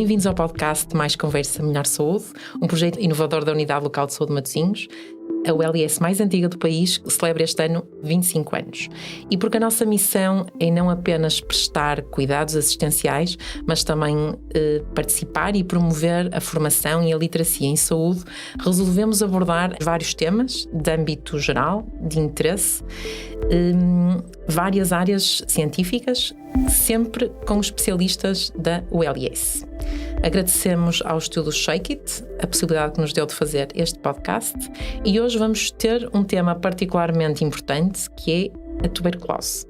Bem-vindos ao podcast Mais Conversa, Melhor Saúde, um projeto inovador da Unidade Local de Saúde de Matosinhos. A ULS mais antiga do país celebra este ano 25 anos. E porque a nossa missão é não apenas prestar cuidados assistenciais, mas também participar e promover a formação e a literacia em saúde, resolvemos abordar vários temas de âmbito geral, de interesse, várias áreas científicas, sempre com especialistas da ULS. Agradecemos ao Estúdio Shake It a possibilidade que nos deu de fazer este podcast e hoje vamos ter um tema particularmente importante, que é a tuberculose.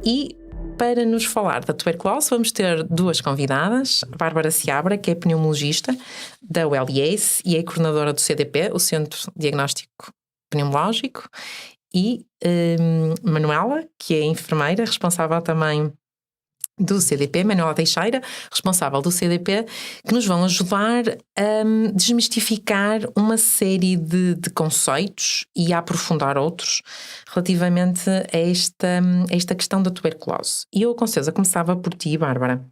E para nos falar da tuberculose vamos ter duas convidadas, a Bárbara Seabra, que é pneumologista da ULS e é coordenadora do CDP, o Centro Diagnóstico Pneumológico, e Manuela, que é enfermeira, responsável também do CDP, Manuela Teixeira, responsável do CDP, que nos vão ajudar a desmistificar uma série de conceitos e a aprofundar outros relativamente a esta questão da tuberculose. E eu, com certeza, começava por ti, Bárbara.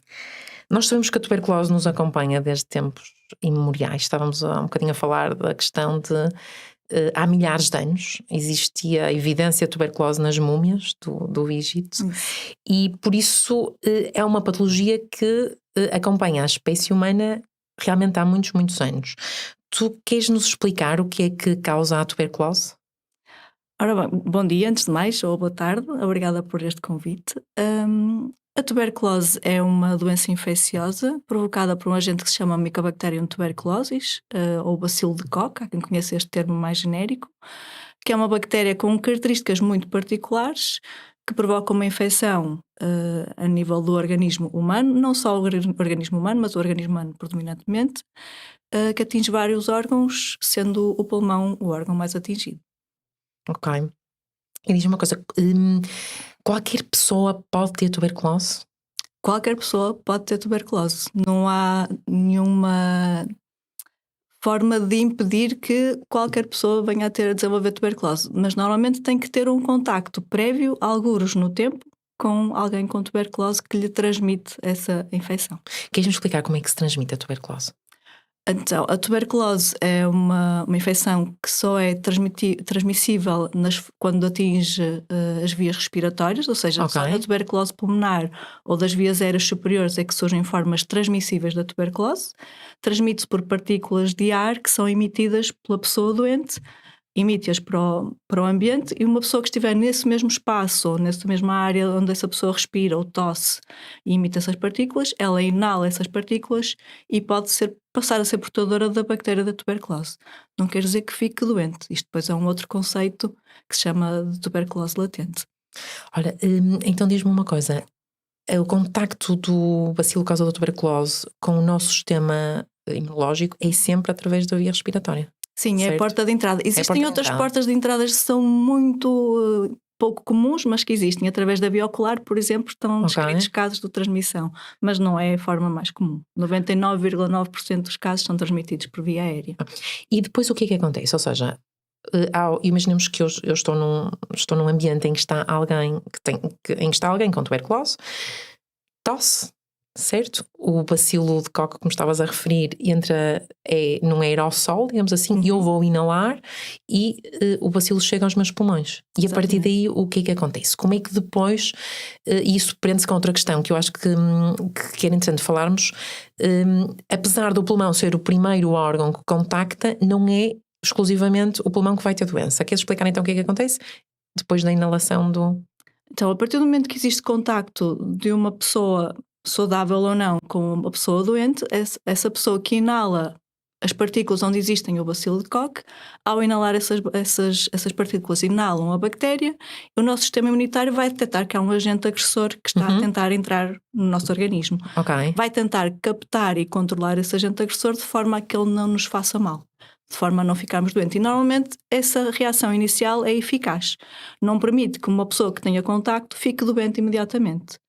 Nós sabemos que a tuberculose nos acompanha desde tempos imemoriais. Estávamos há um bocadinho a falar da questão de há milhares de anos existia a evidência de tuberculose nas múmias do Egito e por isso é uma patologia que acompanha a espécie humana realmente há muitos, muitos anos. Tu queres nos explicar o que é que causa a tuberculose? Ora bem, bom dia antes de mais, ou boa tarde, obrigada por este convite. A tuberculose é uma doença infecciosa provocada por um agente que se chama Mycobacterium tuberculosis, ou bacilo de Koch, há quem conheça este termo mais genérico, que é uma bactéria com características muito particulares que provoca uma infecção a nível do organismo humano, não só o organismo humano, mas o organismo humano predominantemente, que atinge vários órgãos, sendo o pulmão o órgão mais atingido. Ok. E diz-me uma coisa, qualquer pessoa pode ter tuberculose? Qualquer pessoa pode ter tuberculose. Não há nenhuma forma de impedir que qualquer pessoa venha a ter a desenvolver tuberculose, mas normalmente tem que ter um contacto prévio, algures no tempo, com alguém com tuberculose que lhe transmite essa infecção. Queres-me explicar como é que se transmite a tuberculose? Então, a tuberculose é uma infecção que só é transmissível quando atinge as vias respiratórias, ou seja, só na tuberculose pulmonar ou das vias aéreas superiores é que surgem formas transmissíveis da tuberculose. Transmite-se por partículas de ar que são emitidas pela pessoa doente, emite-as para o ambiente, e uma pessoa que estiver nesse mesmo espaço ou nessa mesma área onde essa pessoa respira ou tosse e emite essas partículas, ela inala essas partículas e pode passar a ser portadora da bactéria da tuberculose. Não quer dizer que fique doente. Isto depois é um outro conceito que se chama de tuberculose latente. Olha, então diz-me uma coisa, o contacto do bacilo causador da tuberculose com o nosso sistema imunológico é sempre através da via respiratória? Sim, certo? É a porta de entrada. Existem outras portas de entrada que são muito pouco comuns, mas que existem. Através da via ocular, por exemplo, estão descritos casos de transmissão, mas não é a forma mais comum. 99,9% dos casos são transmitidos por via aérea. E depois o que é que acontece? Ou seja, imaginemos que eu estou num ambiente em que está alguém em que está alguém com tuberculose, tosse, certo? O bacilo de Koch, como estavas a referir, entra num aerossol, digamos assim, e eu vou inalar e o bacilo chega aos meus pulmões. E a partir daí o que é que acontece? Como é que depois, e isso prende-se com outra questão que eu acho que era interessante falarmos, apesar do pulmão ser o primeiro órgão que contacta, não é exclusivamente o pulmão que vai ter doença. Queres explicar então o que é que acontece depois da inalação do... Então, a partir do momento que existe contacto de uma pessoa saudável ou não com uma pessoa doente, essa pessoa que inala as partículas onde existem o bacilo de Koch, ao inalar essas partículas, inalam a bactéria, o nosso sistema imunitário vai detectar que há um agente agressor que está a tentar entrar no nosso organismo. Vai tentar captar e controlar esse agente agressor de forma a que ele não nos faça mal, de forma a não ficarmos doentes. E normalmente essa reação inicial é eficaz. Não permite que uma pessoa que tenha contacto fique doente imediatamente.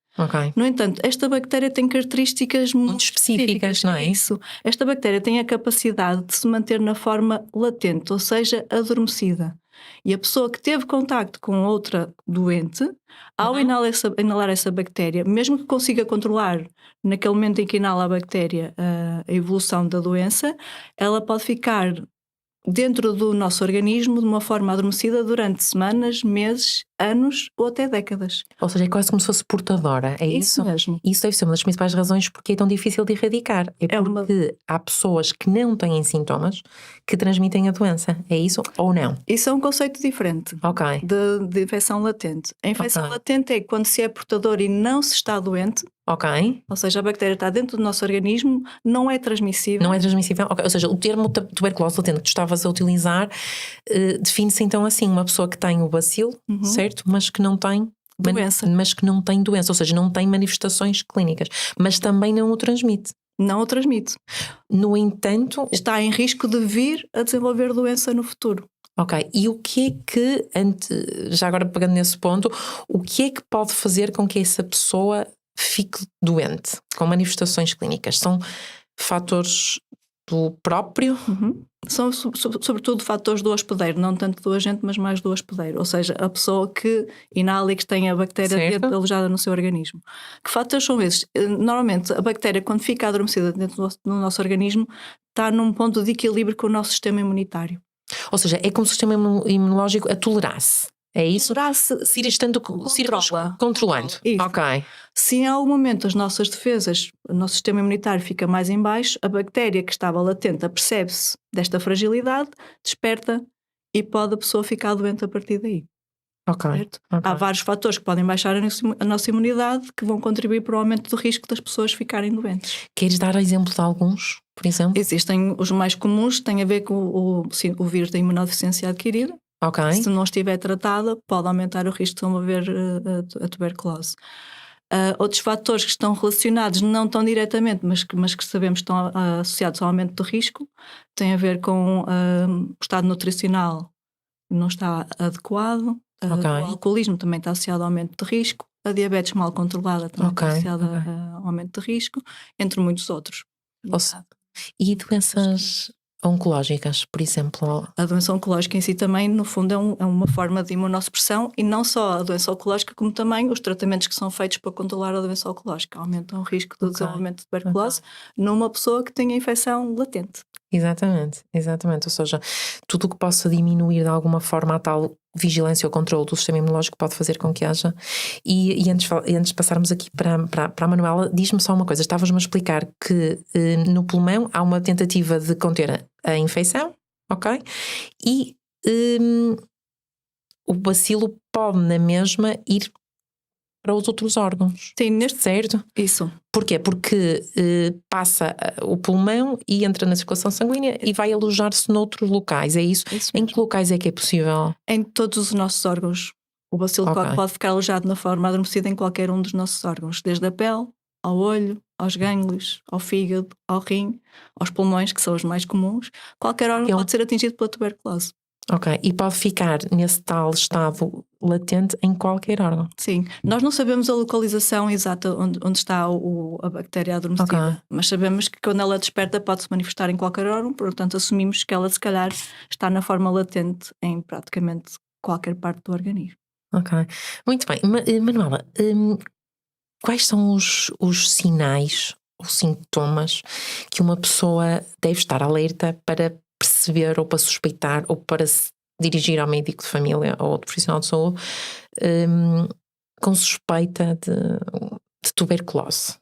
No entanto, esta bactéria tem características muito específicas, não é? Isso. Esta bactéria tem a capacidade de se manter na forma latente, ou seja, adormecida. E a pessoa que teve contacto com outra doente, ao inalar essa bactéria, mesmo que consiga controlar naquele momento em que inala a bactéria a evolução da doença, ela pode ficar dentro do nosso organismo de uma forma adormecida durante semanas, meses, anos ou até décadas. Ou seja, é quase como se fosse portadora, é isso? Mesmo. Isso deve ser uma das principais razões porque é tão difícil de erradicar. É porque há pessoas que não têm sintomas que transmitem a doença, é isso ou não? Isso é um conceito diferente de infecção latente. A infecção latente é quando se é portador e não se está doente. Ou seja, a bactéria está dentro do nosso organismo, não é transmissível. Não é transmissível? Ou seja, o termo tuberculose latente que tu estavas a utilizar define-se então assim, uma pessoa que tem o bacilo, certo? Mas que não tem doença. Mas que não tem doença, ou seja, não tem manifestações clínicas, mas também não o transmite. Não o transmite. No entanto, está em risco de vir a desenvolver doença no futuro. Ok, e o que é que, já agora pegando nesse ponto, o que é que pode fazer com que essa pessoa fique doente, com manifestações clínicas? São fatores do próprio? São sobretudo fatores do hospedeiro, não tanto do agente, mas mais do hospedeiro. Ou seja, a pessoa que inala e que tem a bactéria alojada no seu organismo. Que fatores são esses? Normalmente, a bactéria, quando fica adormecida dentro do nosso organismo, está num ponto de equilíbrio com o nosso sistema imunitário. Ou seja, é como se o sistema imunológico a tolerasse. É isso? Se ir estando controlando. Isso. Ok. Se em algum momento as nossas defesas, o nosso sistema imunitário fica mais em baixo, a bactéria que estava latente apercebe-se desta fragilidade, desperta e pode a pessoa ficar doente a partir daí. Certo? Há vários fatores que podem baixar a nossa imunidade que vão contribuir para o aumento do risco das pessoas ficarem doentes. Queres dar exemplo de alguns, por exemplo? Existem os mais comuns, têm a ver com o vírus da imunodeficiência adquirida. Se não estiver tratada, pode aumentar o risco de desenvolver a tuberculose. Outros fatores que estão relacionados, não tão diretamente, mas que sabemos que estão associados ao aumento do risco, têm a ver com o estado nutricional que não está adequado, o alcoolismo também está associado ao aumento de risco, a diabetes mal controlada também está associada ao aumento de risco, entre muitos outros. E doenças oncológicas, por exemplo? A doença oncológica em si também, no fundo, é uma forma de imunossupressão, e não só a doença oncológica, como também os tratamentos que são feitos para controlar a doença oncológica aumentam o risco do desenvolvimento de tuberculose numa pessoa que tenha infecção latente. Exatamente. Ou seja, tudo o que possa diminuir de alguma forma a tal vigilância ou controle do sistema imunológico pode fazer com que haja. E antes de passarmos aqui para a Manuela, diz-me só uma coisa. Estavas-me a explicar que no pulmão há uma tentativa de conter a infecção, ok? E o bacilo pode na mesma ir para os outros órgãos. Sim, certo? Isso. Porquê? Porque passa o pulmão e entra na circulação sanguínea e vai alojar-se noutros locais, é isso? Em que locais é que é possível? Em todos os nossos órgãos. O bacilo pode ficar alojado na forma adormecida em qualquer um dos nossos órgãos, desde a pele, ao olho, aos gânglios, ao fígado, ao rim, aos pulmões, que são os mais comuns. Qualquer órgão pode ser atingido pela tuberculose. Ok, e pode ficar nesse tal estado latente em qualquer órgão? Sim, nós não sabemos a localização exata onde está a bactéria adormecida, mas sabemos que quando ela desperta pode se manifestar em qualquer órgão, portanto assumimos que ela se calhar está na forma latente em praticamente qualquer parte do organismo. Ok, muito bem. Manuela, quais são os sinais ou sintomas que uma pessoa deve estar alerta para perceber ou para suspeitar ou para se dirigir ao médico de família ou outro profissional de saúde com suspeita de tuberculose?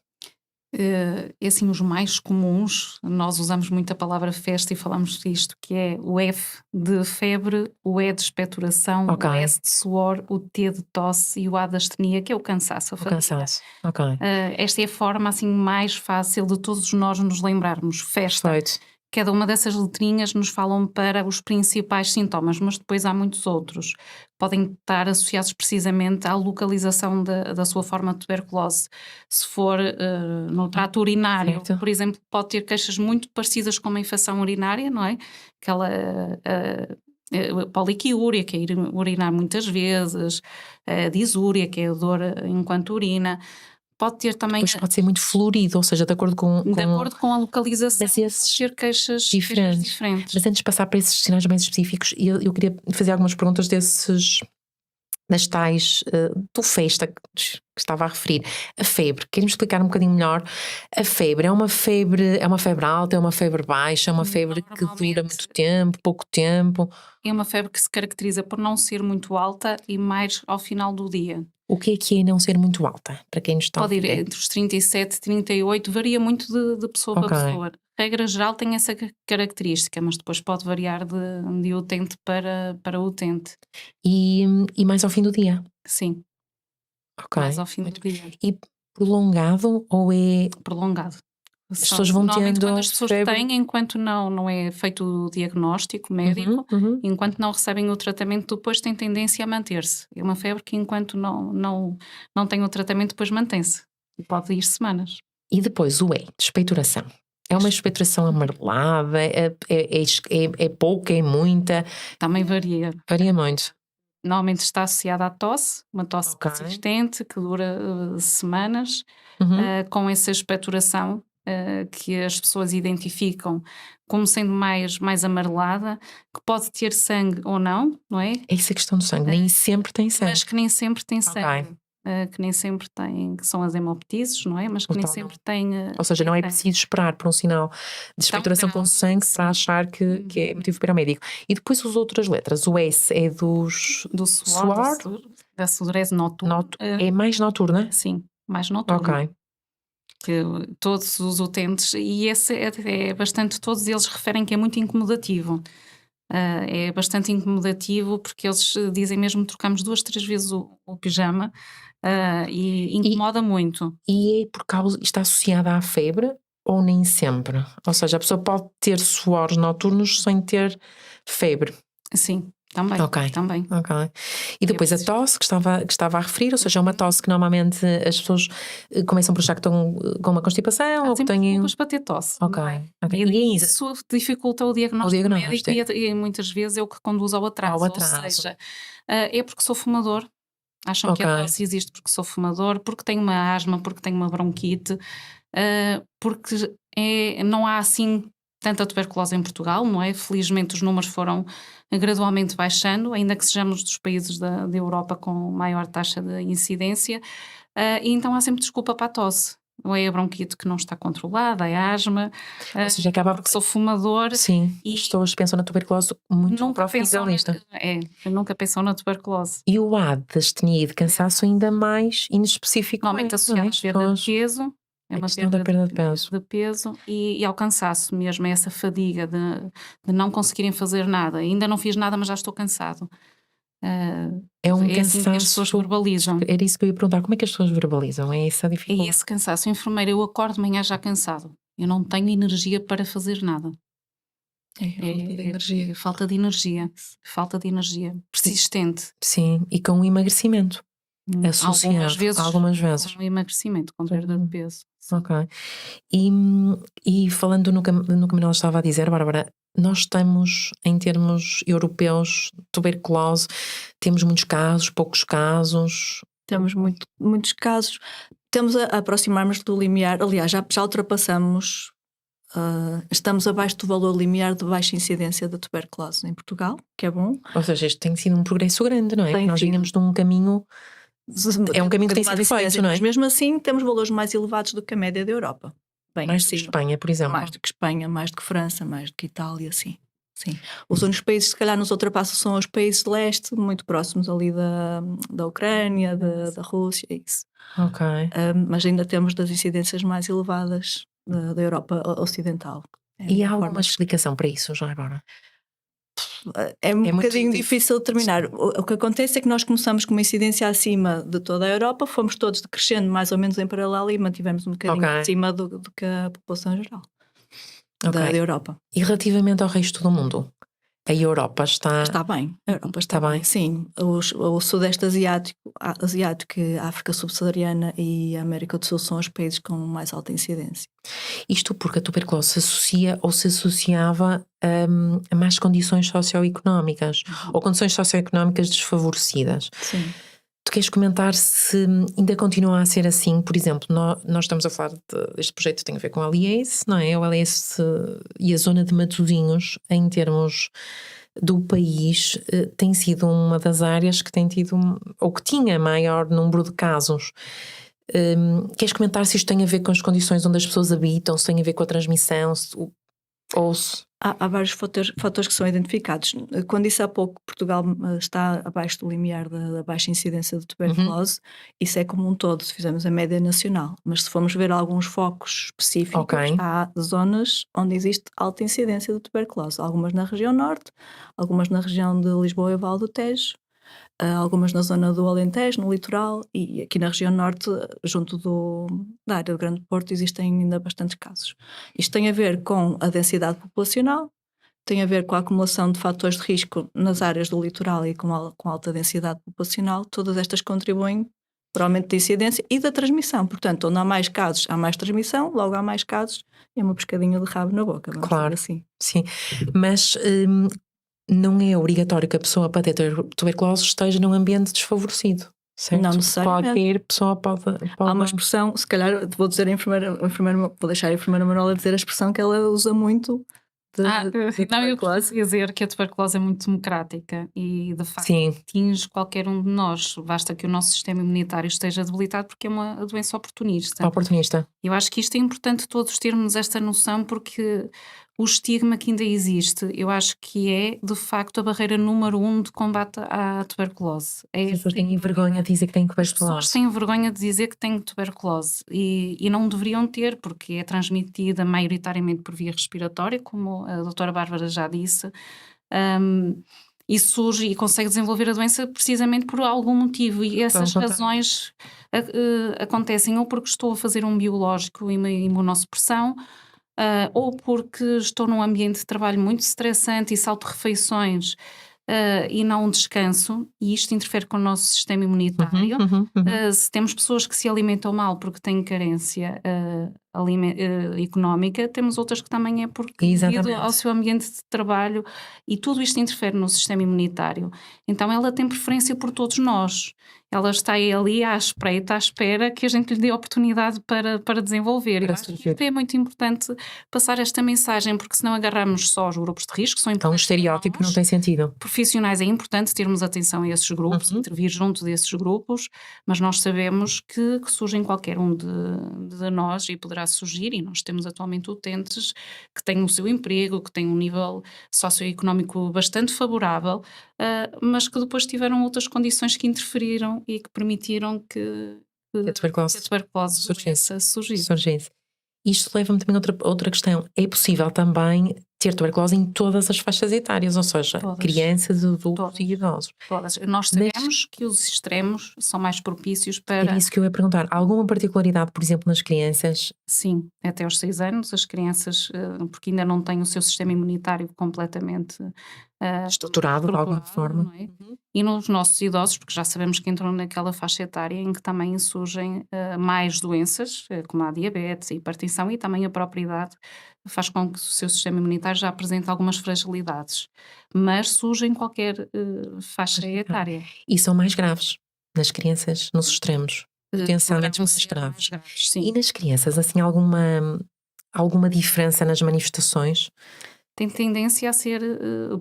Assim, os mais comuns, nós usamos muito a palavra festa e falamos disto, que é o F de febre, o E de expectoração, o S de suor, o T de tosse e o A de astenia, que é o cansaço. Esta é a forma assim mais fácil de todos nós nos lembrarmos. Festa. Perfeito. Cada uma dessas letrinhas nos falam para os principais sintomas, mas depois há muitos outros. Podem estar associados precisamente à localização da sua forma de tuberculose. Se for no trato urinário, por exemplo, pode ter queixas muito parecidas com uma infecção urinária, não é? Aquela poliquiúria, que é ir urinar muitas vezes, disúria, que é a dor enquanto urina. Pode ter também. Depois pode ser muito florido, ou seja, de acordo com a localização, pode ter queixas diferentes. Mas antes de passar para esses sinais mais específicos, eu queria fazer algumas perguntas das tais do festa que estava a referir. A febre, queres-me explicar um bocadinho melhor? A febre é uma febre alta, é uma febre baixa, é uma febre que dura muito tempo, pouco tempo? É uma febre que se caracteriza por não ser muito alta e mais ao final do dia. O que é não ser muito alta? Para quem nos está Pode ir entre os 37 e 38, varia muito de pessoa para pessoa. Regra geral tem essa característica, mas depois pode variar de utente para utente. E mais ao fim do dia? Sim. Mais ao fim do dia. E prolongado ou é... Prolongado. As pessoas vão tendo quando as pessoas têm, enquanto não é feito o diagnóstico médico, enquanto não recebem o tratamento, depois tem tendência a manter-se. É uma febre que enquanto não tem o tratamento, depois mantém-se. Pode ir semanas. E depois o expectoração. É uma expectoração amarelada? É pouca, é muita? Também varia. Varia muito. Normalmente está associada à tosse, uma tosse persistente que dura semanas, com essa expectoração que as pessoas identificam como sendo mais amarelada, que pode ter sangue ou não é? É essa questão do sangue, nem sempre tem sangue. Mas que nem sempre tem sangue. Que nem sempre tem, que são as hemoptises, não é? Mas que nem sempre tem. Ou seja, não é preciso esperar por um sinal de expectoração com sangue para achar que é motivo para o médico. E depois as outras letras, o S é do suor, da sudorese noturna. É mais noturna? Sim, mais noturna. Que todos os utentes, e esse é bastante, todos eles referem que é muito incomodativo. É bastante incomodativo porque eles dizem mesmo que trocamos 2-3 vezes o pijama e incomoda muito. E é por causa, está associada à febre ou nem sempre? Ou seja, a pessoa pode ter suores noturnos sem ter febre? Sim. Também. Também. E depois a tosse que estava a referir, ou seja, é uma tosse que normalmente as pessoas começam por achar que estão com uma constipação ou que têm... desculpas para ter tosse. E isso dificulta o diagnóstico médico e muitas vezes é o que conduz ao atraso. Ou seja, é porque sou fumador. Acham que a tosse existe porque sou fumador, porque tenho uma asma, porque tenho uma bronquite, porque não há assim tanta tuberculose em Portugal, não é? Felizmente os números foram gradualmente baixando, ainda que sejamos dos países da Europa com maior taxa de incidência, e então há sempre desculpa para a tosse. Ou é a bronquite que não está controlada, é a asma, ou seja, acaba porque sou fumador. Sim, e as pessoas pensam na tuberculose muito profissionalista. Nunca pensam na tuberculose. E o A da astenia e de cansaço ainda mais inespecífico. Normalmente associado à perda de peso. É uma perda de peso e ao cansaço mesmo, é essa fadiga de não conseguirem fazer nada. Ainda não fiz nada, mas já estou cansado. É um cansaço assim que as pessoas verbalizam. Era isso que eu ia perguntar, como é que as pessoas verbalizam? É essa a dificuldade? É esse cansaço. Enfermeira, eu acordo de manhã já cansado. Eu não tenho energia para fazer nada. Falta de energia. Falta de energia. Persistente. Sim, e com o emagrecimento. Associado algumas vezes. Com o emagrecimento, com perda de peso. E falando no que a Manuela estava a dizer, Bárbara, nós estamos, em termos europeus, tuberculose, temos muitos casos, poucos casos? Temos muitos casos. Temos a aproximar-nos do limiar, aliás, já ultrapassamos, estamos abaixo do valor limiar de baixa incidência da tuberculose em Portugal, que é bom. Ou seja, isto tem sido um progresso grande, não é? Nós vínhamos de um caminho... É um caminho que tem sido feito, não é? Mas mesmo assim temos valores mais elevados do que a média da Europa. Mais do que Espanha, por exemplo. Mais do que Espanha, mais do que França, mais do que Itália, sim. Os únicos países que se calhar nos ultrapassam são os países de leste, muito próximos ali da Ucrânia, da Rússia, isso. Mas ainda temos das incidências mais elevadas da Europa Ocidental. E há alguma explicação para isso já agora? É um bocadinho difícil de determinar. O que acontece é que nós começamos com uma incidência acima de toda a Europa, fomos todos decrescendo mais ou menos em paralelo e mantivemos um bocadinho acima do que a população geral da Europa. E relativamente ao resto do mundo? A Europa está bem. A Europa está bem. Sim, o Sudeste Asiático, a África Subsaariana e a América do Sul são os países com mais alta incidência. Isto porque a tuberculose se associa ou se associava a más condições socioeconómicas ou condições socioeconómicas desfavorecidas. Sim. Tu queres comentar se ainda continua a ser assim? Por exemplo, nós estamos a falar deste projeto que tem a ver com a LIACE, não é? O LIACE e a zona de Matosinhos, em termos do país, tem sido uma das áreas que tem tido, ou que tinha maior número de casos. Queres comentar se isto tem a ver com as condições onde as pessoas habitam, se tem a ver com a transmissão, ou se... Há vários fatores que são identificados. Quando disse há pouco que Portugal está abaixo do limiar da baixa incidência de tuberculose, isso é como um todo, se fizermos a média nacional. Mas se formos ver alguns focos específicos, há zonas onde existe alta incidência de tuberculose. Algumas na região norte, algumas na região de Lisboa e Val do Tejo, algumas na zona do Alentejo, no litoral, e aqui na região norte, junto da área do Grande Porto, existem ainda bastantes casos. Isto tem a ver com a densidade populacional, tem a ver com a acumulação de fatores de risco nas áreas do litoral e com alta densidade populacional. Todas estas contribuem para o aumento da incidência e da transmissão. Portanto, onde há mais casos, há mais transmissão, logo há mais casos, e é uma pescadinha de rabo na boca. Claro, assim. Sim. Mas... não é obrigatório que a pessoa para ter tuberculose esteja num ambiente desfavorecido, certo? Não necessariamente. Qualquer pessoa pode... Há uma expressão, se calhar vou dizer vou deixar a enfermeira Manuela dizer a expressão que ela usa muito de não, eu posso dizer que a tuberculose é muito democrática e de facto atinge qualquer um de nós, basta que o nosso sistema imunitário esteja debilitado porque é uma doença oportunista. Eu acho que isto é importante todos termos esta noção porque o estigma que ainda existe, eu acho que é de facto a barreira número 1 de combate à tuberculose. As pessoas têm vergonha de dizer que têm tuberculose. As pessoas têm vergonha de dizer que têm tuberculose e não deveriam ter, porque é transmitida maioritariamente por via respiratória, como a doutora Bárbara já disse, e surge e consegue desenvolver a doença precisamente por algum motivo, e essas razões acontecem ou porque estou a fazer um biológico e uma imunossupressão, ou porque estou num ambiente de trabalho muito estressante e salto refeições e não descanso, e isto interfere com o nosso sistema imunitário. Se temos pessoas que se alimentam mal porque têm carência económica, temos outras que também é porque devido ao seu ambiente de trabalho, e tudo isto interfere no sistema imunitário. Então ela tem preferência por todos nós. Ela está ali à espreita, à espera que a gente lhe dê oportunidade para desenvolver. Eu acho que isto é muito importante passar esta mensagem, porque senão agarramos só os grupos de risco, que são importantes. Então, um estereótipo não tem sentido. Profissionais é importante termos atenção a esses grupos, intervir junto desses grupos, mas nós sabemos que surge em qualquer um de nós e poderá surgir, e nós temos atualmente utentes que têm o seu emprego, que têm um nível socioeconómico bastante favorável, mas que depois tiveram outras condições que interferiram e que permitiram que a tuberculose surgisse. Isto leva-me também a outra questão. É possível também ter tuberculose em todas as faixas etárias, ou seja, crianças, adultos e idosos. Todas. Nós sabemos que os extremos são mais propícios para... É isso que eu ia perguntar. Há alguma particularidade, por exemplo, nas crianças? Sim, até aos 6 anos as crianças, porque ainda não têm o seu sistema imunitário completamente estruturado de alguma forma. Não é? E nos nossos idosos, porque já sabemos que entram naquela faixa etária em que também surgem mais doenças, como a diabetes, a hipertensão, e também a própria idade faz com que o seu sistema imunitário já apresente algumas fragilidades, mas surgem em qualquer faixa etária. E são mais graves nas crianças, nos extremos, potencialmente mais graves. Sim. E nas crianças, assim, alguma diferença nas manifestações? Tem tendência a ser,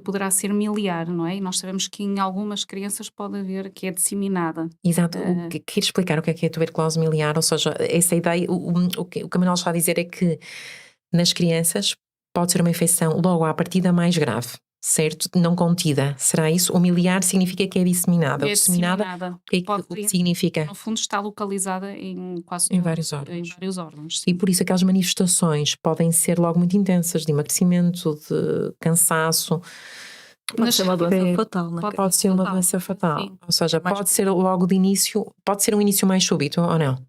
poderá ser miliar, não é? E nós sabemos que em algumas crianças pode haver que é disseminada. Exato. Quer explicar o que é a tuberculose miliar? Ou seja, essa ideia, o que a Manuela está a dizer é que nas crianças pode ser uma infecção logo à partida mais grave, certo? Não contida. Será isso? O miliar significa que é disseminada. É disseminada. O que significa? No fundo está localizada em vários órgãos. Em vários órgãos, sim. E por isso aquelas manifestações podem ser logo muito intensas, de emagrecimento, de cansaço. Pode ser uma doença fatal, não é? Pode ser uma doença fatal. Sim. Ou seja, pode ser logo de início, pode ser um início mais súbito ou não?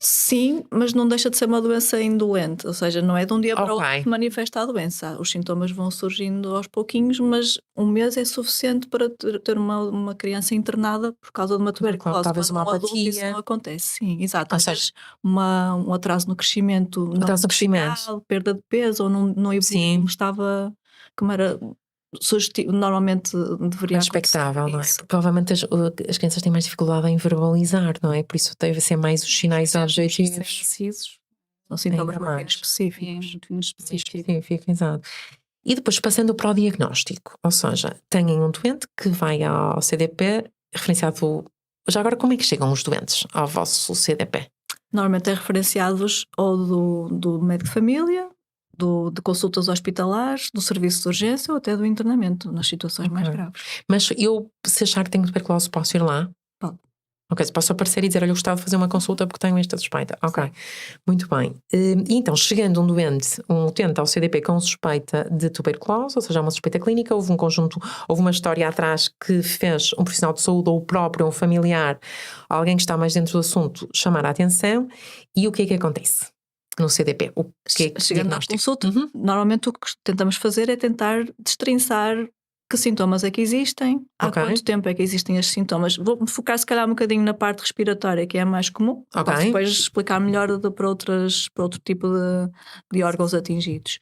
Sim, mas não deixa de ser uma doença indolente, ou seja, não é de um dia para o outro que manifesta a doença. Os sintomas vão surgindo aos pouquinhos, mas um mês é suficiente para ter uma criança internada por causa de uma tuberculose. Talvez uma apatia. Isso não acontece, sim, exato. Ou seja, um atraso no crescimento, perda de peso, ou não evolui como estava, como era normalmente deveria mais expectável, não é? Porque provavelmente as crianças têm mais dificuldade em verbalizar, não é? Por isso deve ser mais os sinais objetivos. São sintomas mais específicos. Exato. E depois passando para o diagnóstico, ou seja, têm um doente que vai ao CDP referenciado. Já agora, como é que chegam os doentes ao vosso CDP? Normalmente é referenciados ou do médico de família, de consultas hospitalares, do serviço de urgência ou até do internamento, nas situações mais graves. Mas eu, se achar que tenho tuberculose, posso ir lá? Pode. Ok, posso aparecer e dizer, olha, eu gostava de fazer uma consulta porque tenho esta suspeita. Ok, sim. Muito bem. E então, chegando um utente ao CDP com suspeita de tuberculose, ou seja, uma suspeita clínica, houve uma história atrás que fez um profissional de saúde ou o próprio, um familiar, alguém que está mais dentro do assunto, chamar a atenção. E o que é que acontece no CDP? Chegando à consulta, normalmente o que tentamos fazer é tentar destrinçar que sintomas é que existem, há quanto tempo é que existem estes sintomas. Vou-me focar se calhar um bocadinho na parte respiratória, que é a mais comum. Posso depois explicar melhor para outro tipo de órgãos atingidos.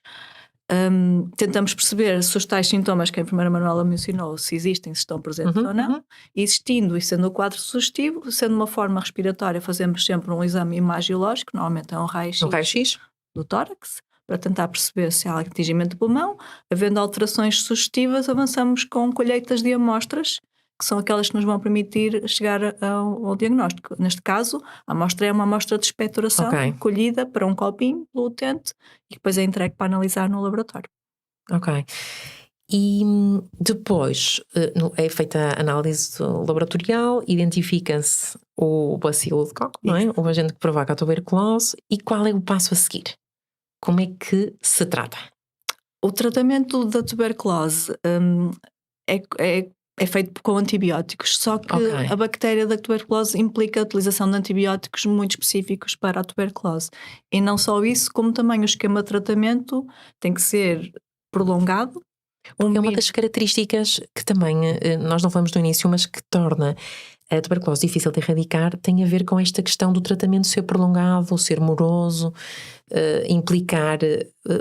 Tentamos perceber se os tais sintomas que a enfermeira Manuela mencionou, se existem, se estão presentes ou não. Existindo e sendo o quadro sugestivo, sendo uma forma respiratória, fazemos sempre um exame imagiológico, normalmente é um raio-x do tórax, para tentar perceber se há atingimento do pulmão. Havendo alterações sugestivas, avançamos com colheitas de amostras, que são aquelas que nos vão permitir chegar ao diagnóstico. Neste caso, a amostra é uma amostra de expectoração colhida para um copinho pelo utente e depois é entregue para analisar no laboratório. Ok. E depois é feita a análise laboratorial, identifica-se o bacilo de coco, não é? O agente que provoca a tuberculose. E qual é o passo a seguir? Como é que se trata? O tratamento da tuberculose é feito com antibióticos, só que a bactéria da tuberculose implica a utilização de antibióticos muito específicos para a tuberculose. E não só isso, como também o esquema de tratamento tem que ser prolongado. É uma das características que também nós não falamos no início, mas que torna a tuberculose difícil de erradicar, tem a ver com esta questão do tratamento ser prolongado, ser moroso, implicar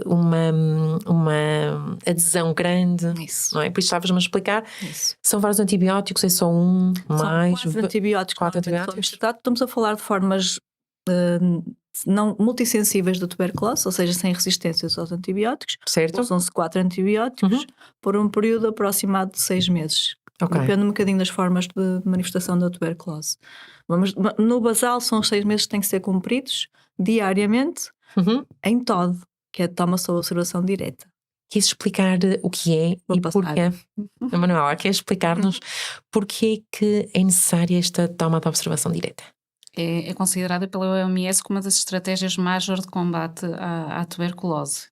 uma adesão grande. Isso. Não é? Por isso estavas-me a explicar. Isso. São vários antibióticos, é só um, mais? São quatro antibióticos. Estamos a falar de formas não multissensíveis da tuberculose, ou seja, sem resistências aos antibióticos. Certo. Usam-se 4 antibióticos por um período aproximado de 6 meses. Depende um bocadinho das formas de manifestação da tuberculose. No basal são os 6 meses que têm que ser cumpridos diariamente em TOD, que é toma-se a observação direta. Queres explicar o que é e porquê? Manuela, queres explicar-nos porquê que é necessária esta toma de observação direta? É considerada pela OMS como uma das estratégias major de combate à tuberculose.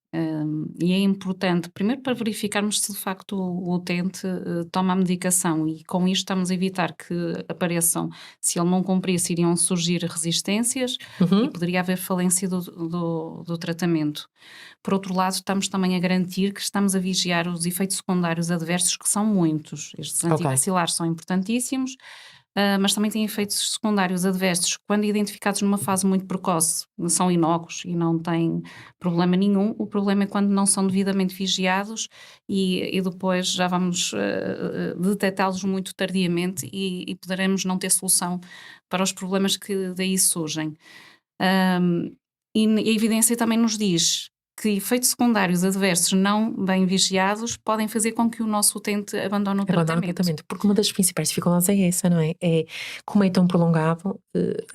E é importante, primeiro, para verificarmos se de facto o utente toma a medicação, e com isto estamos a evitar que apareçam, se ele não cumprisse, iriam surgir resistências e poderia haver falência do tratamento. Por outro lado, estamos também a garantir que estamos a vigiar os efeitos secundários adversos, que são muitos. Estes antivacilares são importantíssimos, mas também têm efeitos secundários adversos. Quando identificados numa fase muito precoce, são inócuos e não têm problema nenhum. O problema é quando não são devidamente vigiados e depois já vamos detectá-los muito tardiamente e poderemos não ter solução para os problemas que daí surgem. E a evidência também nos diz que efeitos secundários adversos não bem vigiados podem fazer com que o nosso utente abandone o tratamento. Porque uma das principais dificuldades é essa, não é? É como é tão prolongado,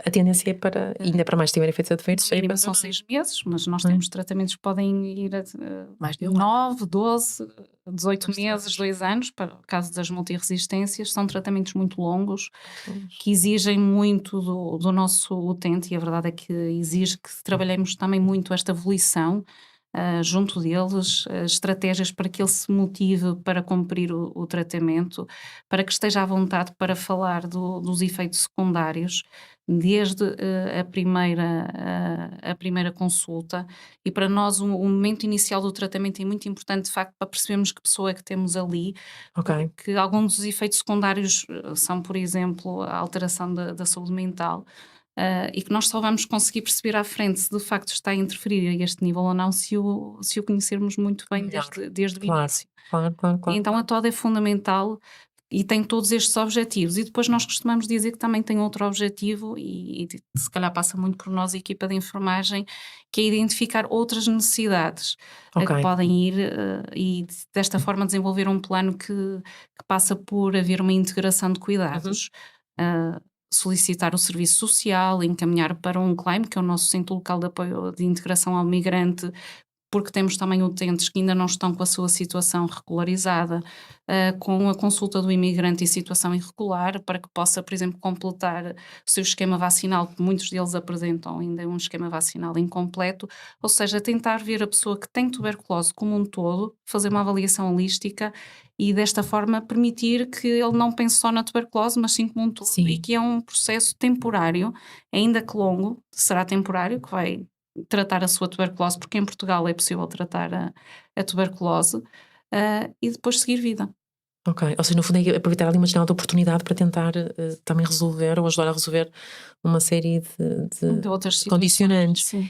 a tendência é para, ainda para mais tiver efeitos adversos. São 6 meses, mas nós temos tratamentos que podem ir a mais de 9, 12, 18 meses, 2 anos, para o caso das multirresistências. São tratamentos muito longos, que exigem muito do nosso utente, e a verdade é que exige que trabalhemos também muito esta evolução junto deles, estratégias para que ele se motive para cumprir o tratamento, para que esteja à vontade para falar dos efeitos secundários, desde a primeira consulta. E para nós o momento inicial do tratamento é muito importante, de facto, para percebermos que pessoa é que temos ali, porque alguns dos efeitos secundários são, por exemplo, a alteração da saúde mental. e que nós só vamos conseguir perceber à frente se de facto está a interferir a este nível ou não, se o conhecermos muito bem desde o início. Claro. Então a TOD é fundamental e tem todos estes objetivos, e depois nós costumamos dizer que também tem outro objetivo e se calhar passa muito por nós, a equipa de enfermagem, que é identificar outras necessidades que podem ir e desta forma desenvolver um plano que passa por haver uma integração de cuidados, solicitar o serviço social, encaminhar para um CLAIM, que é o nosso Centro Local de Apoio de Integração ao Migrante, porque temos também utentes que ainda não estão com a sua situação regularizada, com a consulta do imigrante em situação irregular, para que possa, por exemplo, completar o seu esquema vacinal, que muitos deles apresentam ainda um esquema vacinal incompleto, ou seja, tentar ver a pessoa que tem tuberculose como um todo, fazer uma avaliação holística e desta forma permitir que ele não pense só na tuberculose, mas sim como um todo, e que é um processo temporário, ainda que longo, será temporário, que vai tratar a sua tuberculose, porque em Portugal é possível tratar a tuberculose, e depois seguir vida. Ok, ou seja, no fundo é aproveitar ali uma janela de oportunidade para tentar também resolver ou ajudar a resolver uma série de outras condicionantes. Sim.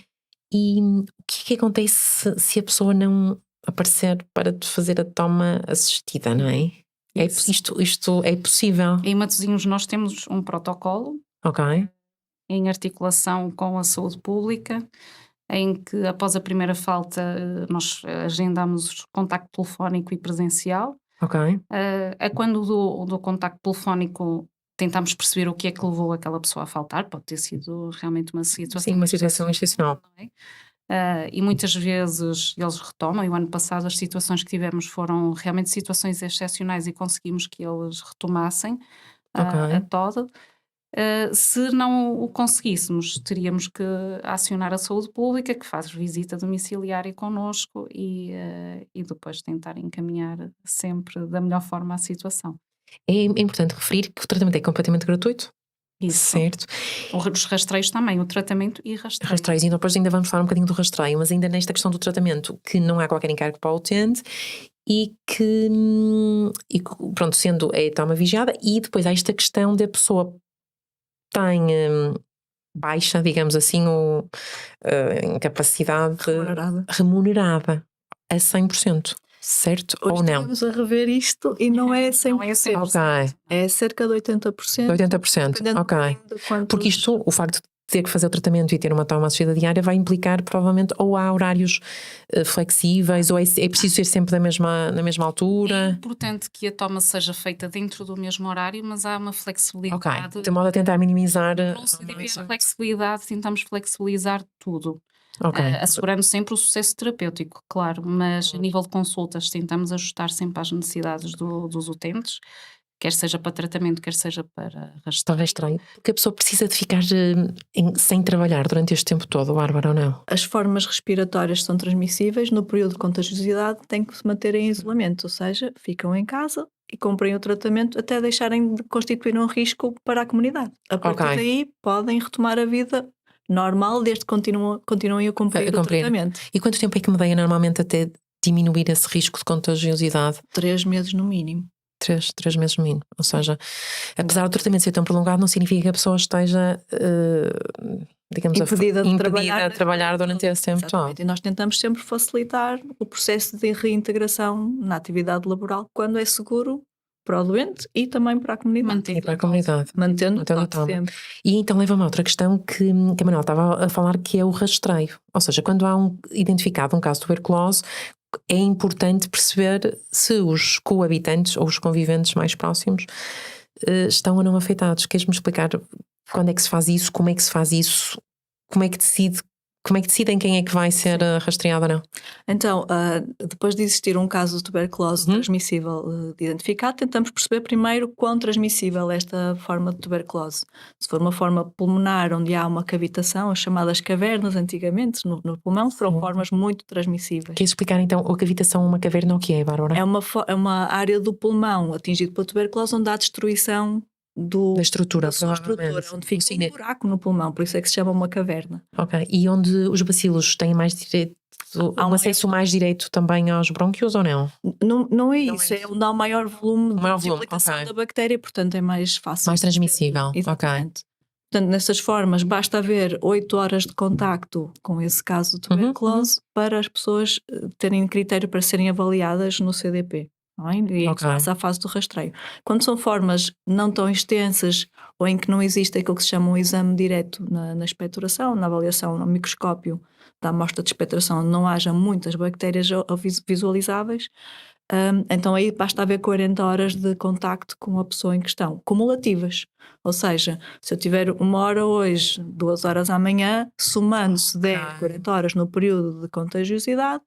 E o que acontece se a pessoa não aparecer para fazer a toma assistida, não é? Isto é possível? Em Matosinhos nós temos um protocolo em articulação com a saúde pública, em que após a primeira falta nós agendamos contacto telefónico e presencial. Quando do contacto telefónico tentamos perceber o que é que levou aquela pessoa a faltar, pode ter sido realmente uma situação... Sim, uma situação excepcional. E muitas vezes eles retomam, e o ano passado as situações que tivemos foram realmente situações excepcionais e conseguimos que eles retomassem a TOD. Se não o conseguíssemos, teríamos que acionar a saúde pública, que faz visita domiciliária connosco e depois tentar encaminhar sempre da melhor forma a situação. É importante referir que o tratamento é completamente gratuito. Isso. Certo. Os rastreios também, o tratamento e rastreios. E depois ainda vamos falar um bocadinho do rastreio, mas ainda nesta questão do tratamento, que não há qualquer encargo para o utente e que pronto, sendo a toma vigiada, e depois há esta questão da pessoa tem baixa, digamos assim, incapacidade remunerada a 100%, certo? Hoje ou não? Estamos a rever isto e não é 100%. Não é 100%. É cerca de 80%. 80%, Porque isto, o facto de ter que fazer o tratamento e ter uma toma assistida diária vai implicar provavelmente ou há horários flexíveis ou é preciso ser sempre na mesma altura. É importante que a toma seja feita dentro do mesmo horário, mas há uma flexibilidade. De modo a tentar minimizar a flexibilidade, tentamos flexibilizar tudo. Assegurando sempre o sucesso terapêutico, claro, mas a nível de consultas tentamos ajustar sempre às necessidades dos utentes, quer seja para tratamento, quer seja para rastreio. Porque a pessoa precisa de ficar sem trabalhar durante este tempo todo, Bárbara, ou não? As formas respiratórias são transmissíveis, no período de contagiosidade têm que se manter em isolamento, ou seja, ficam em casa e cumprem o tratamento até deixarem de constituir um risco para a comunidade. A partir daí podem retomar a vida normal, desde que continuem a cumprir o tratamento. E quanto tempo é que medeia normalmente até diminuir esse risco de contagiosidade? 3 meses no mínimo. 3 meses no mínimo. Ou seja, apesar do tratamento ser tão prolongado, não significa que a pessoa esteja, digamos, impedida de trabalhar durante esse tempo todo. E nós tentamos sempre facilitar o processo de reintegração na atividade laboral quando é seguro para o doente e também para a comunidade. Mantendo sempre. E então leva-me a outra questão que a Manuela estava a falar, que é o rastreio. Ou seja, quando há identificado um caso de tuberculose, é importante perceber se os coabitantes ou os conviventes mais próximos estão ou não afetados. Queres-me explicar quando é que se faz isso, como é que se faz isso, como é que decidem quem é que vai ser rastreado ou não? Então, depois de existir um caso de tuberculose transmissível identificado, tentamos perceber primeiro quão transmissível é esta forma de tuberculose. Se for uma forma pulmonar, onde há uma cavitação, as chamadas cavernas antigamente no pulmão, foram formas muito transmissíveis. Queres explicar então a cavitação, uma caverna, o que é, Bárbara? É uma área do pulmão atingido pela tuberculose onde há destruição da estrutura, onde fica um buraco no pulmão, por isso é que se chama uma caverna. E onde os bacilos têm mais direito, há um acesso mais direito também aos brônquios ou não? Não é isso, é onde há o maior volume de aplicação da bactéria, portanto é mais fácil. Mais transmissível, Exatamente. Portanto, nessas formas, basta haver 8 horas de contacto com esse caso de tuberculose para as pessoas terem critério para serem avaliadas no CDP. E passa à fase do rastreio. Quando são formas não tão extensas ou em que não existe aquilo que se chama um exame direto na expectoração, na avaliação no microscópio da amostra de expectoração, onde não haja muitas bactérias visualizáveis, então aí basta haver 40 horas de contacto com a pessoa em questão, cumulativas. Ou seja, se eu tiver 1 hora hoje, 2 horas amanhã, somando-se 10, 40 horas no período de contagiosidade,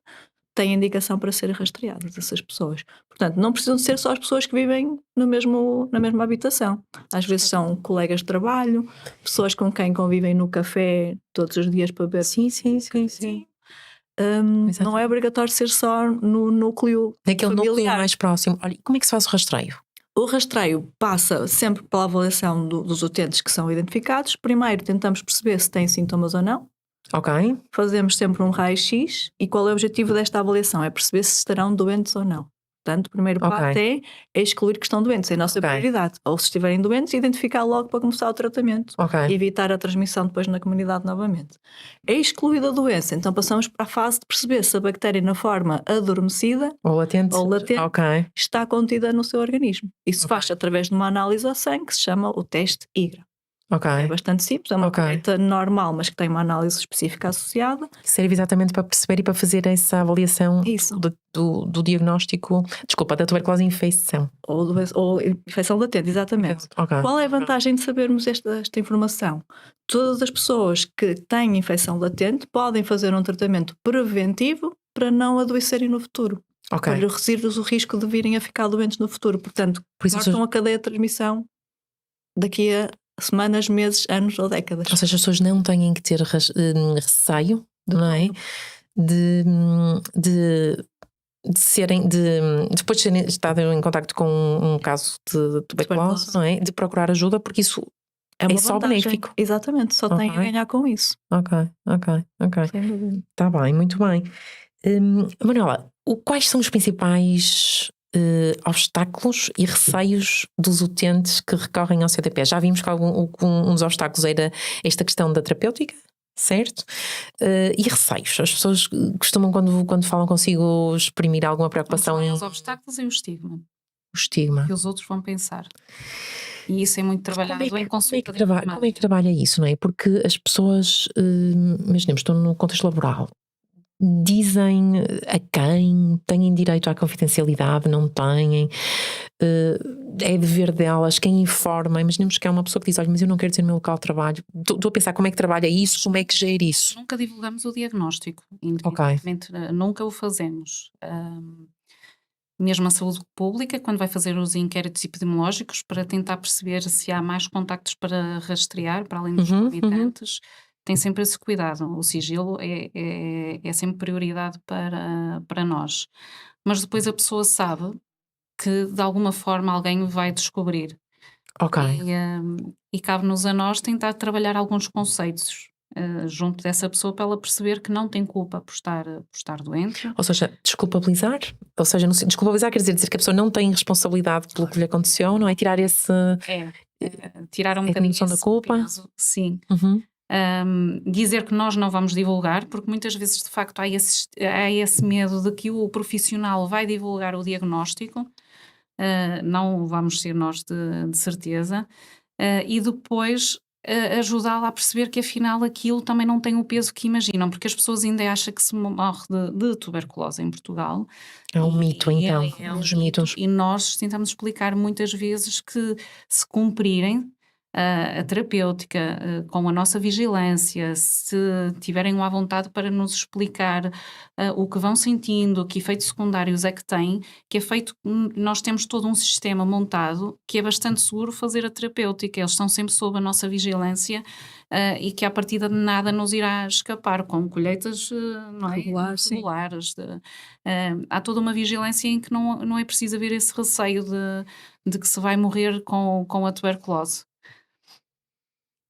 têm indicação para serem rastreadas essas pessoas. Portanto, não precisam de ser só as pessoas que vivem na mesma habitação. Às vezes são colegas de trabalho, pessoas com quem convivem no café todos os dias para beber. Sim. Não é obrigatório ser só no núcleo naquele familiar. Núcleo mais próximo. Olha, como é que se faz o rastreio? O rastreio passa sempre pela avaliação dos utentes que são identificados. Primeiro tentamos perceber se têm sintomas ou não. Fazemos sempre um raio-x e qual é o objetivo desta avaliação? É perceber se estarão doentes ou não. Portanto, o primeiro passo é excluir que estão doentes, é a nossa prioridade. Ou se estiverem doentes, identificar logo para começar o tratamento e evitar a transmissão depois na comunidade novamente. É excluída a doença, então passamos para a fase de perceber se a bactéria na forma adormecida ou latente está contida no seu organismo. Isso faz através de uma análise ao sangue que se chama o teste IGRA. É bastante simples, é uma colheita normal, mas que tem uma análise específica associada. Serve exatamente para perceber e para fazer essa avaliação do diagnóstico, da tuberculose infecção. Ou infecção latente, exatamente. Qual é a vantagem de sabermos esta informação? Todas as pessoas que têm infecção latente podem fazer um tratamento preventivo para não adoecerem no futuro. Para reduzir o risco de virem a ficar doentes no futuro. Portanto, cortam a cadeia de transmissão daqui a semanas, meses, anos ou décadas. Ou seja, as pessoas não têm que ter receio, não é? Depois de terem estado em contacto com um caso de tuberculose, não é? De procurar ajuda, porque isso é só benéfico. Exatamente, só tem a ganhar com isso. Está bem, muito bem. Manuela, quais são os principais obstáculos e receios dos utentes que recorrem ao CDP? Já vimos que um dos obstáculos era esta questão da terapêutica, certo? E receios? As pessoas costumam, quando falam consigo, exprimir alguma preocupação? Os obstáculos e o estigma. O estigma. Que os outros vão pensar. E isso é muito trabalhado em consulta. Como é que trabalha isso, não é? Porque as pessoas, imaginemos, estão no contexto laboral, dizem a quem, têm direito à confidencialidade, não têm, é dever delas, quem informa. Imaginemos que é uma pessoa que diz, olha, mas eu não quero dizer no meu local de trabalho. Estou a pensar como é que trabalha isso, como é que gera isso. Nunca divulgamos o diagnóstico, independentemente, nunca o fazemos. Mesmo a saúde pública, quando vai fazer os inquéritos epidemiológicos para tentar perceber se há mais contactos para rastrear, para além dos convidantes, tem sempre esse cuidado. O sigilo é sempre prioridade para nós. Mas depois a pessoa sabe que de alguma forma alguém vai descobrir. E cabe-nos a nós tentar trabalhar alguns conceitos junto dessa pessoa para ela perceber que não tem culpa por estar doente. Ou seja, desculpabilizar? Ou seja, desculpabilizar quer dizer que a pessoa não tem responsabilidade pelo que lhe aconteceu, não é? Tirar esse... tirar um bocadinho da culpa. Peso, sim. Dizer que nós não vamos divulgar, porque muitas vezes de facto há esse medo de que o profissional vai divulgar o diagnóstico, não vamos ser nós de certeza, e depois ajudá-la a perceber que afinal aquilo também não tem o peso que imaginam, porque as pessoas ainda acham que se morre de tuberculose em Portugal. É um mito, então, é um dos mitos. E nós tentamos explicar muitas vezes que se cumprirem a terapêutica, com a nossa vigilância, se tiverem à vontade para nos explicar o que vão sentindo, que efeitos secundários é que têm, que é feito, nós temos todo um sistema montado que é bastante seguro fazer a terapêutica, eles estão sempre sob a nossa vigilância e que à partida de nada nos irá escapar, com colheitas regulares. Há toda uma vigilância em que não é preciso haver esse receio de que se vai morrer com a tuberculose.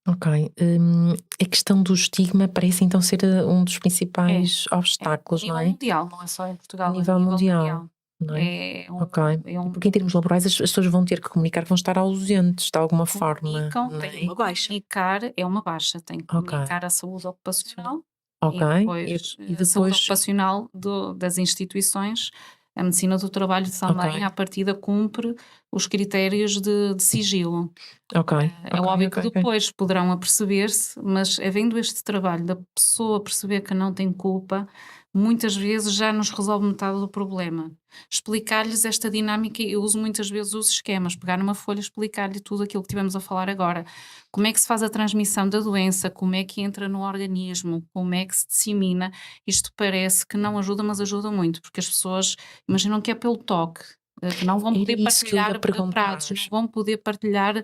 A questão do estigma parece então ser um dos principais obstáculos, não é? A nível mundial, não é só em Portugal. A nível mundial. não é? Porque em termos laborais as pessoas vão ter que comunicar que vão estar ausentes de alguma forma. Tem que comunicar, é uma baixa, tem que comunicar a saúde ocupacional. E depois a saúde ocupacional das instituições. A medicina do trabalho também, à partida, cumpre os critérios de sigilo. É óbvio que depois poderão aperceber-se, mas havendo este trabalho da pessoa perceber que não tem culpa, muitas vezes já nos resolve metade do problema. Explicar-lhes esta dinâmica, eu uso muitas vezes os esquemas, pegar numa folha, explicar-lhe tudo aquilo que tivemos a falar agora. Como é que se faz a transmissão da doença, como é que entra no organismo, como é que se dissemina. Isto parece que não ajuda, mas ajuda muito, porque as pessoas imaginam que é pelo toque, que não vão poder partilhar pratos, não vão poder partilhar.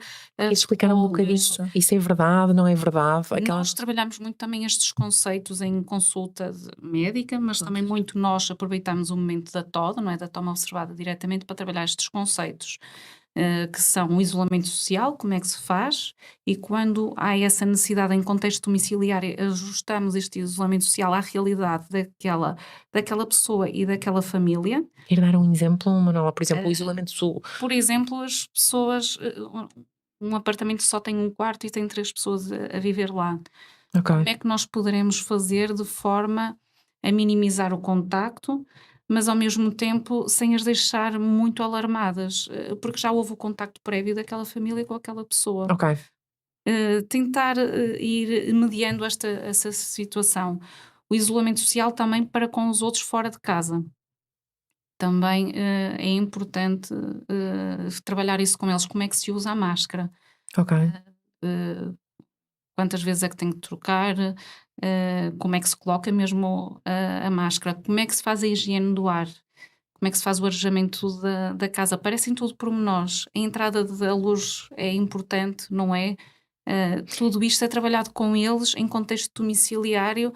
Explicar um bocadinho, isso é verdade, não é verdade? Nós trabalhamos muito também estes conceitos em consulta médica, mas também muito nós aproveitamos o momento da TOD, não é? Da toma observada diretamente, para trabalhar estes conceitos, que são o isolamento social, como é que se faz, e quando há essa necessidade em contexto domiciliário, ajustamos este isolamento social à realidade daquela pessoa e daquela família. Quer dar um exemplo, Manuela? Por exemplo, o isolamento social. Por exemplo, as pessoas, um apartamento só tem um quarto e tem 3 pessoas a viver lá. Como é que nós poderemos fazer de forma a minimizar o contacto, mas ao mesmo tempo sem as deixar muito alarmadas, porque já houve o contacto prévio daquela família com aquela pessoa. Tentar ir mediando essa situação. O isolamento social também para com os outros fora de casa. Também é importante trabalhar isso com eles. Como é que se usa a máscara? Quantas vezes é que tem que trocar? Como é que se coloca mesmo a máscara? Como é que se faz a higiene do ar? Como é que se faz o arejamento da casa? Parecem tudo pormenores. A entrada da luz é importante, não é? Tudo isto é trabalhado com eles em contexto domiciliário,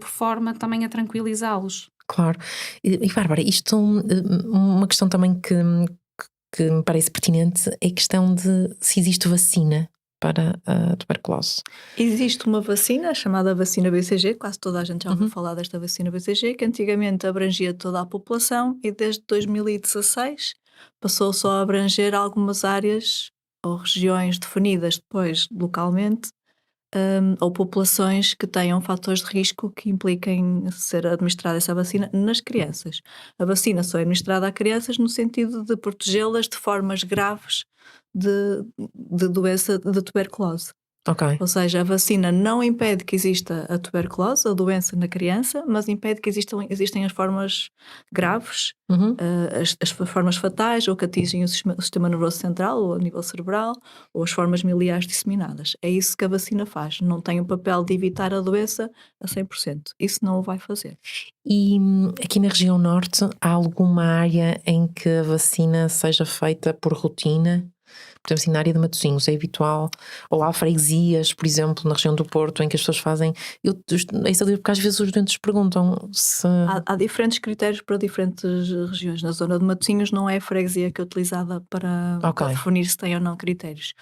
por forma também a tranquilizá-los. Claro. E Bárbara, isto uma questão também que me parece pertinente é a questão de se existe vacina para a tuberculose. Existe uma vacina chamada vacina BCG, quase toda a gente já ouviu falar desta vacina BCG, que antigamente abrangia toda a população e desde 2016 passou só a abranger algumas áreas ou regiões definidas depois localmente, ou populações que tenham fatores de risco que impliquem ser administrada essa vacina nas crianças. A vacina só é administrada a crianças no sentido de protegê-las de formas graves de doença de tuberculose. Ou seja, a vacina não impede que exista a tuberculose, a doença na criança, mas impede que existem as formas graves, as formas fatais, ou que atingem o sistema nervoso central, ou a nível cerebral, ou as formas miliares disseminadas. É isso que a vacina faz. Não tem o papel de evitar a doença a 100%. Isso não o vai fazer. E aqui na região norte, há alguma área em que a vacina seja feita por rotina? Por exemplo, assim, na área de Matosinhos é habitual, ou há freguesias, por exemplo, na região do Porto, em que as pessoas fazem. Porque às vezes os doentes perguntam se. Há diferentes critérios para diferentes regiões. Na zona de Matosinhos não é a freguesia que é utilizada para definir se tem ou não critérios.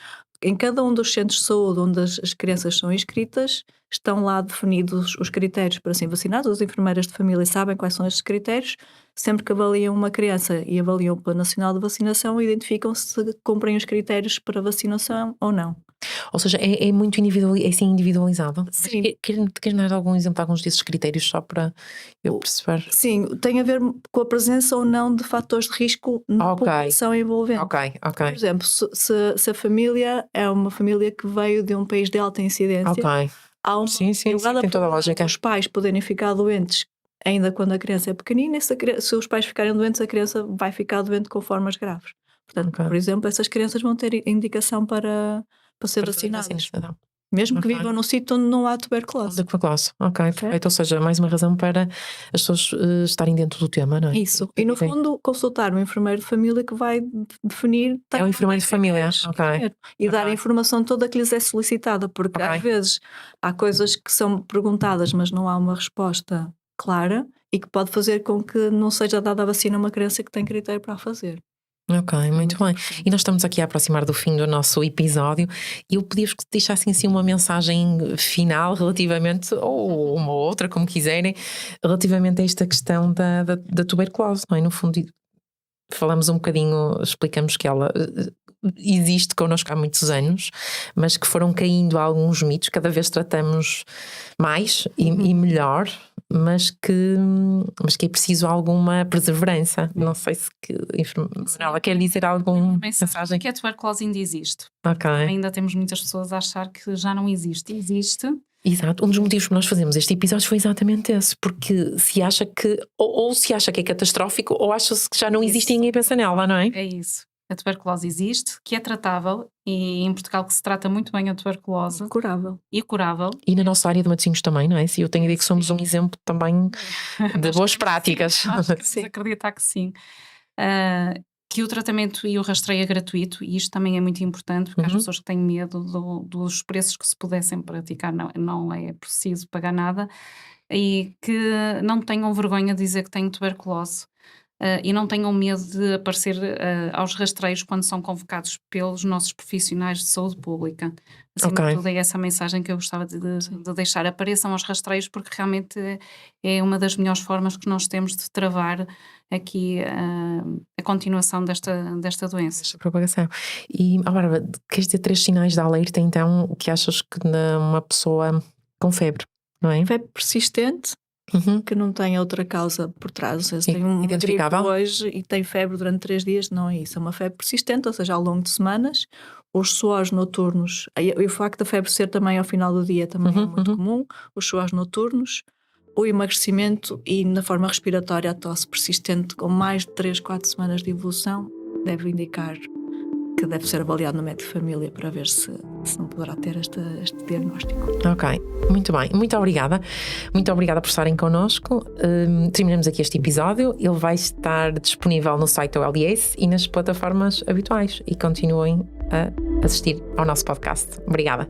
Em cada um dos centros de saúde onde as crianças são inscritas, estão lá definidos os critérios para serem vacinados. As enfermeiras de família sabem quais são estes critérios. Sempre que avaliam uma criança e avaliam o Plano Nacional de Vacinação, identificam se cumprem os critérios para vacinação ou não. Ou seja, é muito individualizado? Sim. Queres dar algum exemplo de alguns desses critérios só para eu perceber? Sim, tem a ver com a presença ou não de fatores de risco na população envolvente. Por exemplo, se a família é uma família que veio de um país de alta incidência, há uma tem toda a lógica. Os pais poderem ficar doentes ainda quando a criança é pequenina, e se os pais ficarem doentes, a criança vai ficar doente com formas graves. Portanto, por exemplo, essas crianças vão ter indicação para ser vacinadas. Mesmo que vivam num sítio onde não há tuberculose. Perfeito. Ou seja, mais uma razão para as pessoas estarem dentro do tema, não é? Isso. E no fundo, consultar um enfermeiro de família que vai definir. É um enfermeiro de família, E dar a informação toda que lhes é solicitada, porque às vezes há coisas que são perguntadas, mas não há uma resposta clara e que pode fazer com que não seja dada a vacina a uma criança que tem critério para a fazer. Muito bem. E nós estamos aqui a aproximar do fim do nosso episódio e eu pedia-vos que deixassem assim uma mensagem final relativamente, ou uma outra, como quiserem, relativamente a esta questão da tuberculose, não é? No fundo, falamos um bocadinho, explicamos que ela existe connosco há muitos anos, mas que foram caindo alguns mitos, cada vez tratamos mais e melhor, mas que é preciso alguma perseverança. Não sei se ela quer dizer alguma mensagem. Que a tuberculose ainda existe. Okay. Ainda temos muitas pessoas a achar que já não existe. Existe. Exato, um dos motivos que nós fazemos este episódio foi exatamente esse, porque se acha que, ou se acha que é catastrófico, ou acha-se que já não existe e ninguém pensa nela, não é? É isso. A tuberculose existe, que é tratável, e em Portugal que se trata muito bem a tuberculose. Curável. E curável. E na nossa área de Matosinhos também, não é? Se eu tenho a ideia que somos um exemplo também de boas práticas. Nós queremos acreditar que sim. Que o tratamento e o rastreio é gratuito, e isto também é muito importante, porque as pessoas que têm medo dos preços que se pudessem praticar, não é preciso pagar nada, e que não tenham vergonha de dizer que têm tuberculose. E não tenham medo de aparecer aos rastreios quando são convocados pelos nossos profissionais de saúde pública. Acima de tudo, é essa mensagem que eu gostava de deixar. Apareçam aos rastreios, porque realmente é uma das melhores formas que nós temos de travar aqui a continuação desta doença. Esta propagação. E, Bárbara, queres dizer 3 sinais de alerta, então, que achas que uma pessoa com febre, não é? Febre persistente, que não tem outra causa por trás. Ou seja, tem uma gripe hoje e tem febre durante 3 dias, não é isso. É uma febre persistente, ou seja, ao longo de semanas. Os suores noturnos, e o facto da febre ser também ao final do dia também é muito comum. Os suores noturnos, o emagrecimento e na forma respiratória a tosse persistente com mais de 3, 4 semanas de evolução deve indicar que deve ser avaliado no médico de família para ver se não poderá ter este diagnóstico. Ok, muito bem. Muito obrigada. Muito obrigada por estarem connosco. Terminamos aqui este episódio. Ele vai estar disponível no site do LDS e nas plataformas habituais. E continuem a assistir ao nosso podcast. Obrigada.